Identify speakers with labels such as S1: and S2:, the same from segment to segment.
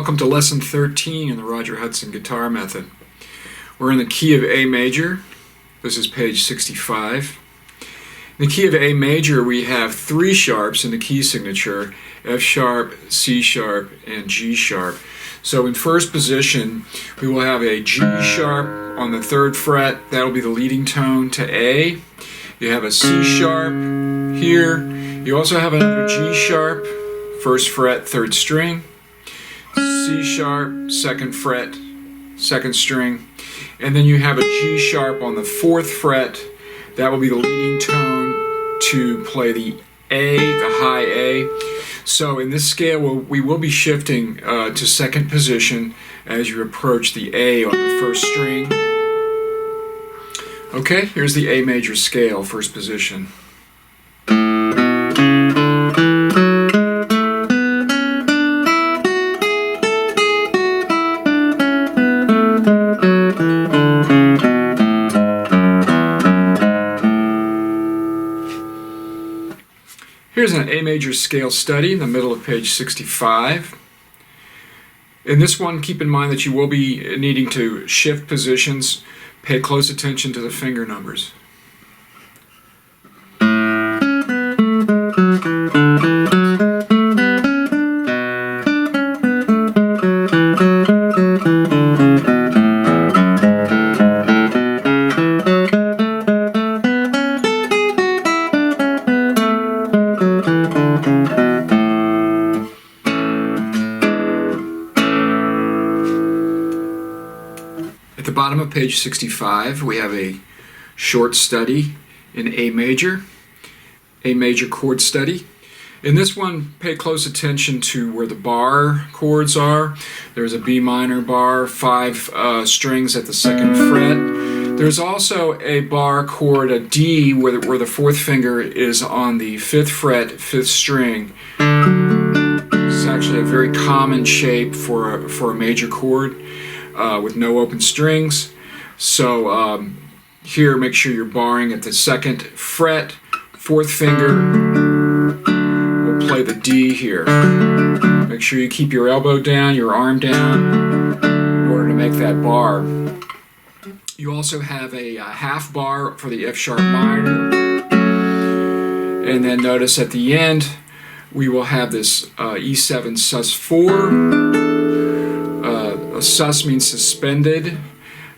S1: Welcome to Lesson 13 in the Roger Hudson Guitar Method. We're in the key of A major. This is page 65. In the key of A major, we have three sharps in the key signature: F sharp, C sharp, and G sharp. So in first position, we will have a G sharp on the 3rd fret. That'll be the leading tone to A. You have a C sharp here. You also have another G sharp, 1st fret, 3rd string. C sharp, 2nd fret, 2nd string. And then you have a G sharp on the 4th fret. That will be the leading tone to play the A, the high A. So in this scale, we will be shifting to 2nd position as you approach the A on the 1st string. Okay, here's the A major scale, 1st position. Here's an A major scale study in the middle of page 65. In this one, keep in mind that you will be needing to shift positions. Pay close attention to the finger numbers. At the bottom of page 65, we have a short study in A major chord study. In this one, pay close attention to where the bar chords are. There's a B minor bar, 5 strings at the 2nd fret. There's also a bar chord, a D, where the 4th finger is on the 5th fret, 5th string. It's actually a very common shape for a major chord. With no open strings. So here, make sure you're barring at the 2nd fret. 4th finger will play the D here. Make sure you keep your elbow down, your arm down, in order to make that bar. You also have a half bar for the F sharp minor. And then notice at the end, we will have this E7 sus4. Sus means suspended.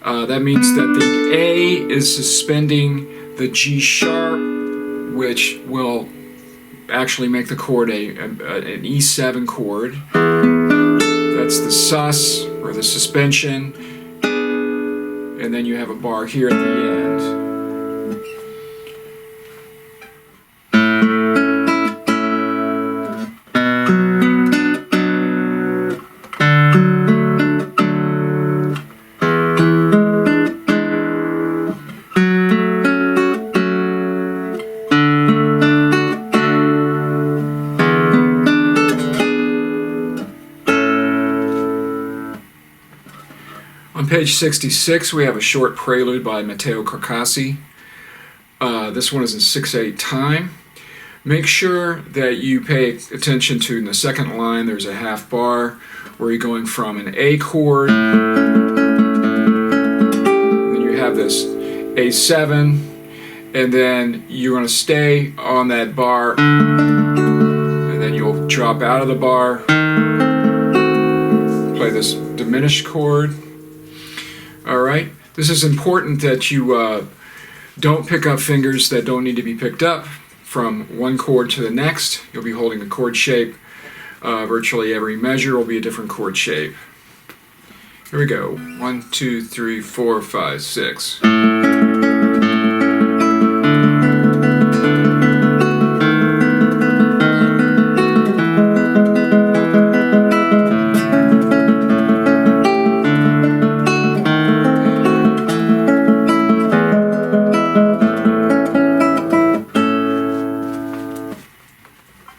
S1: That means that the A is suspending the G sharp, which will actually make the chord an E7 chord. That's the sus, or the suspension. And then you have a bar here at the end. On page 66, we have a short prelude by Matteo Carcassi. This one is in 6/8 time. Make sure that you pay attention to, in the 2nd line, there's a half bar where you're going from an A chord. And then you have this A7, and then you're going to stay on that bar, and then you'll drop out of the bar, play this diminished chord. Alright, this is important that you don't pick up fingers that don't need to be picked up from one chord to the next. You'll be holding a chord shape. Virtually every measure will be a different chord shape. Here we go. 1, 2, 3, 4, 5, 6.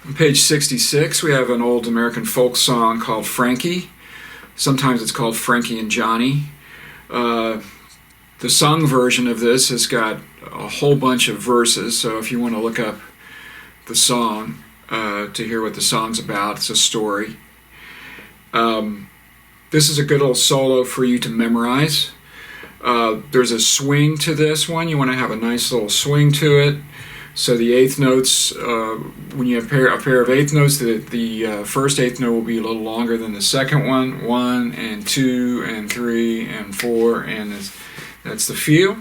S1: On page 66, we have an old American folk song called Frankie. Sometimes it's called Frankie and Johnny. The sung version of this has got a whole bunch of verses, so if you want to look up the song to hear what the song's about, it's a story. This is a good little solo for you to memorize. There's a swing to this one. You want to have a nice little swing to it. So the eighth notes, when you have a pair of eighth notes, the first eighth note will be a little longer than the second one. 1 and 2 and 3 and 4, and that's the feel.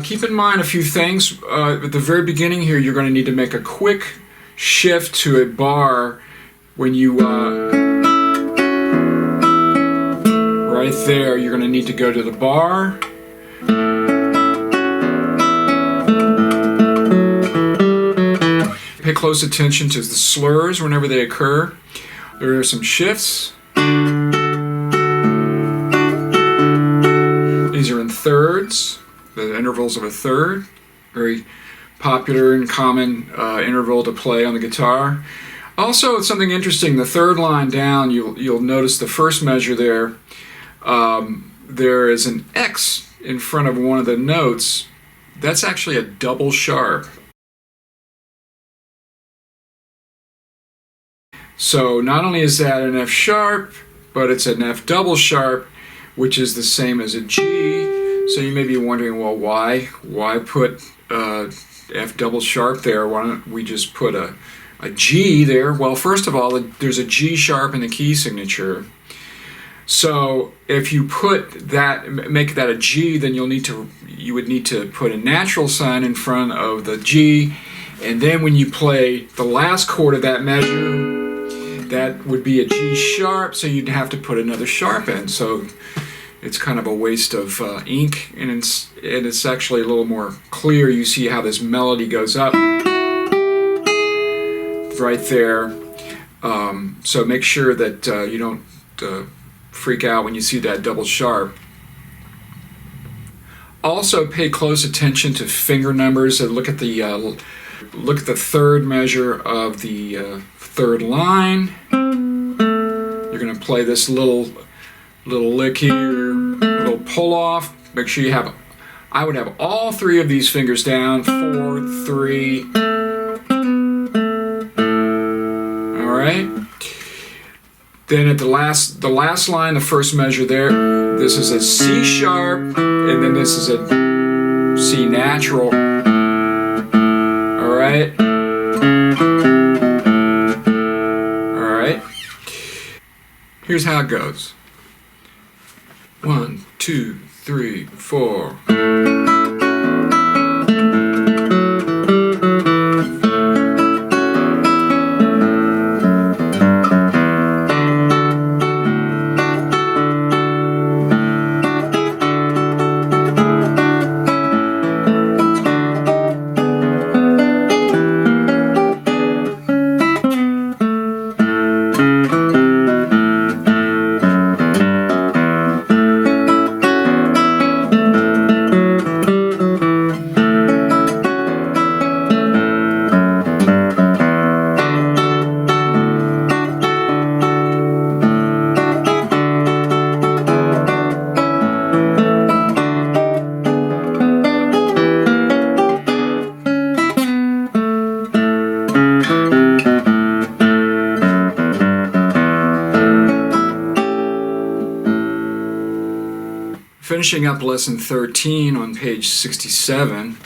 S1: Keep in mind a few things. At the very beginning here, you're going to need to make a quick shift to a bar when you, right there, you're going to need to go to the bar. Pay close attention to the slurs whenever they occur. There are some shifts. These are in thirds, the intervals of a third. Very popular and common interval to play on the guitar. Also, it's something interesting. The third line down, you'll notice the first measure there. There is an X in front of one of the notes. That's actually a double sharp. So not only is that an F sharp, but it's an F double sharp, which is the same as a G. So you may be wondering, well, why put F double sharp there? Why don't we just put a G there? Well, first of all, there's a G sharp in the key signature. So if you make that a G, then you would need to put a natural sign in front of the G, and then when you play the last chord of that measure, that would be a G sharp, so you'd have to put another sharp in. So it's kind of a waste of ink, and it's actually a little more clear. You see how this melody goes up right there. So make sure that you don't freak out when you see that double sharp. Also pay close attention to finger numbers. Look at the third measure of the third line. You're going to play this little lick here, a little pull off. Make sure I would have all three of these fingers down. 4, 3. All right. Then at the last line, the first measure there, this is a C sharp, and then this is a C natural. All right. Here's how it goes. 1, 2, 3, 4. Finishing up lesson 13 on page 67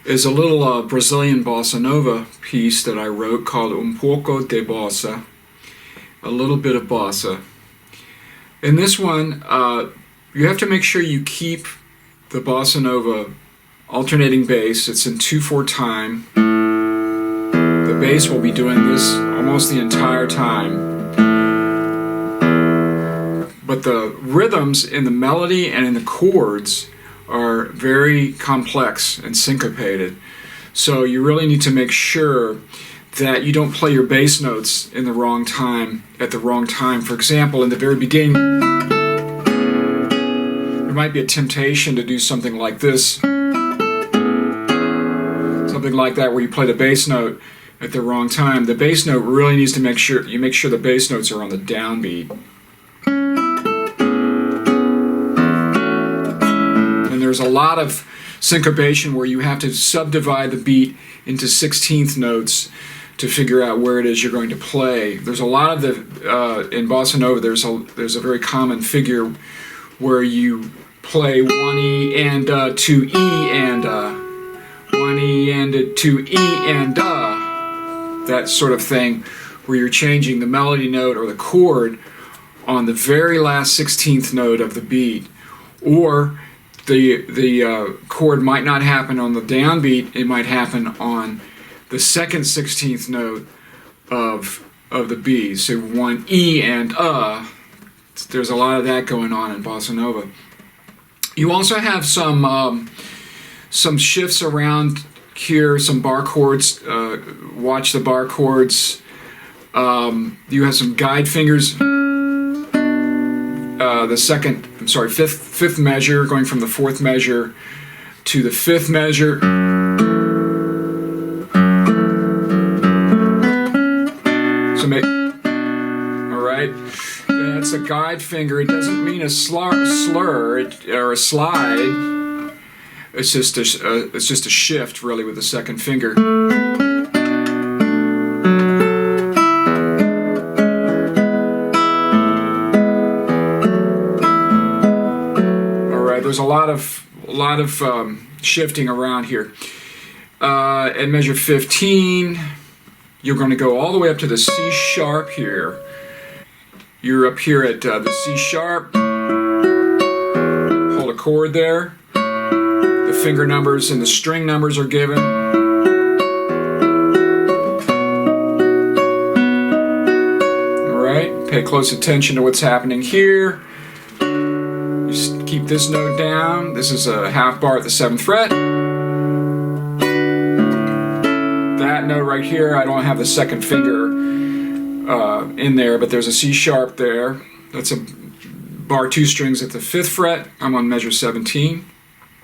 S1: is a little Brazilian Bossa Nova piece that I wrote called pouco de Bossa, a little bit of Bossa. In this one, you have to make sure you keep the Bossa Nova alternating bass. It's in 2/4 time. The bass will be doing this almost the entire time. But the rhythms in the melody and in the chords are very complex and syncopated. So you really need to make sure that you don't play your bass notes in the wrong time, at the wrong time. For example, in the very beginning, there might be a temptation to do something like this. Something like that where you play the bass note at the wrong time. The bass note really needs to make sure the bass notes are on the downbeat. There's a lot of syncopation where you have to subdivide the beat into 16th notes to figure out where it is you're going to play. There's a lot of the in Bossa Nova. There's a very common figure where you play 1E and 2E and 1E and 2E and that sort of thing, where you're changing the melody note or the chord on the very last 16th note of the beat, or the chord might not happen on the downbeat. It might happen on the second 16th note of the beat. So 1E and there's a lot of that going on in Bossa Nova. You also have some shifts around here, some bar chords. Watch the bar chords. You have some guide fingers. Fifth measure, going from the fourth measure to the fifth measure. All right, that's a guide finger. It doesn't mean a slur or a slide. It's just a shift, really, with the second finger. There's a lot of shifting around here. At measure 15, you're going to go all the way up to the C sharp here. You're up here at the C sharp. Hold a chord there. The finger numbers and the string numbers are given. All right. Pay close attention to what's happening here. Just keep this note down. This is a half bar at the 7th fret. That note right here, I don't have the second finger in there, but there's a C sharp there. That's a bar 2 strings at the 5th fret. I'm on measure 17.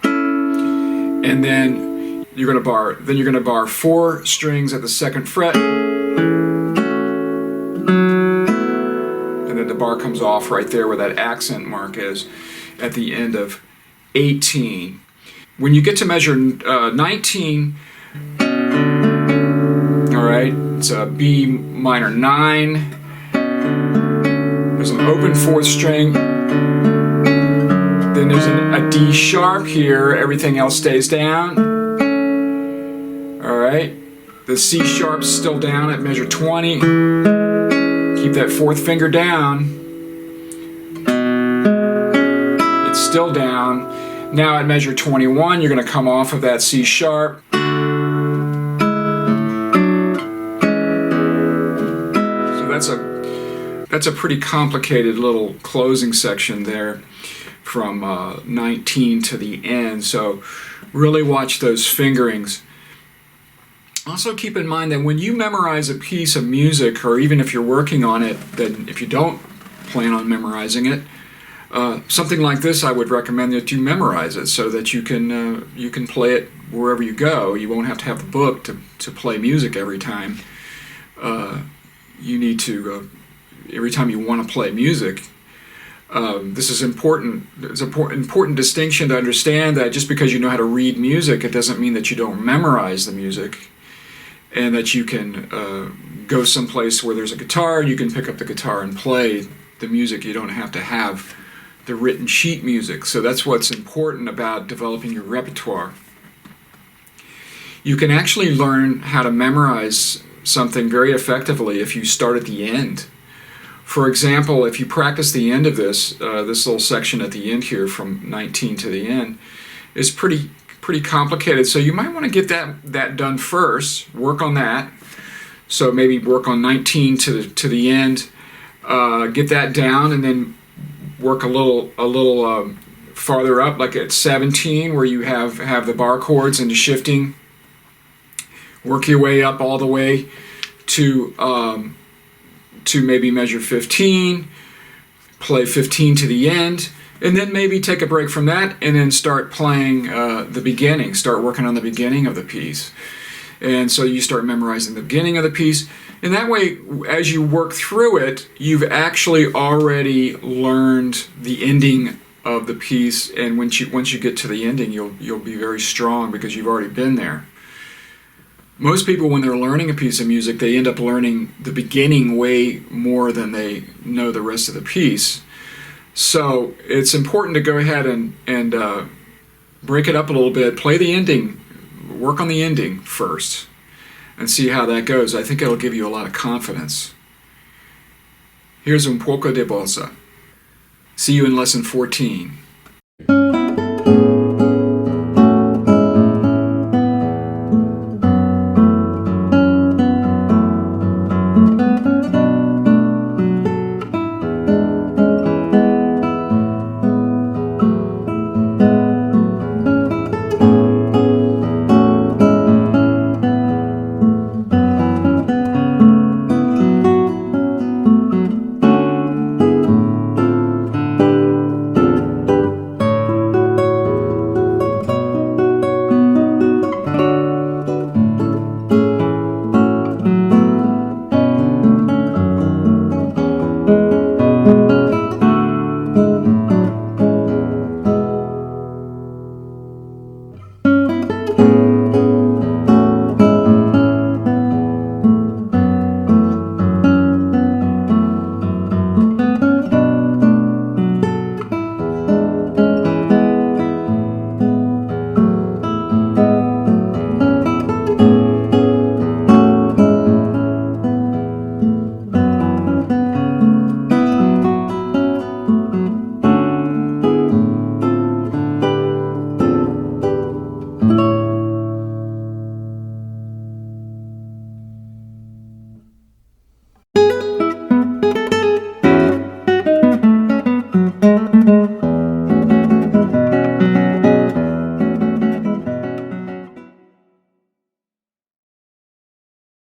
S1: And then you're going to bar 4 strings at the 2nd fret. And then the bar comes off right there where that accent mark is, at the end of 18. When you get to measure 19, all right, it's a B minor 9. There's an open 4th string. Then there's a D sharp here. Everything else stays down. All right, the C sharp's still down at measure 20. Keep that 4th finger down. Still down. Now at measure 21, you're going to come off of that C sharp. So that's a pretty complicated little closing section there from 19 to the end. So really watch those fingerings. Also keep in mind that when you memorize a piece of music, or even if you're working on it, then if you don't plan on memorizing it, something like this, I would recommend that you memorize it so that you can play it wherever you go. You won't have to have the book to play music every time. You need to every time you want to play music. This is important. It's an important distinction to understand that just because you know how to read music, it doesn't mean that you don't memorize the music, and that you can go someplace where there's a guitar, you can pick up the guitar and play the music. You don't have to have the written sheet music. So that's what's important about developing your repertoire. You can actually learn how to memorize something very effectively if you start at the end. For example, if you practice the end of this little section at the end here from 19 to the end, is pretty complicated. So you might want to get that done first. Work on that. So maybe work on 19 to the end. Get that down, and then work a little farther up, like at 17, where you have the bar chords and the shifting. Work your way up all the way to maybe measure 15. Play 15 to the end, and then maybe take a break from that, and then start playing the beginning. Start working on the beginning of the piece. And so you start memorizing the beginning of the piece. And that way, as you work through it, you've actually already learned the ending of the piece. And once you get to the ending, you'll be very strong because you've already been there. Most people, when they're learning a piece of music, they end up learning the beginning way more than they know the rest of the piece. So it's important to go ahead and break it up a little bit, play the ending, work on the ending first, and see how that goes. I think it'll give you a lot of confidence. Here's un poco de bossa. See you in lesson 14.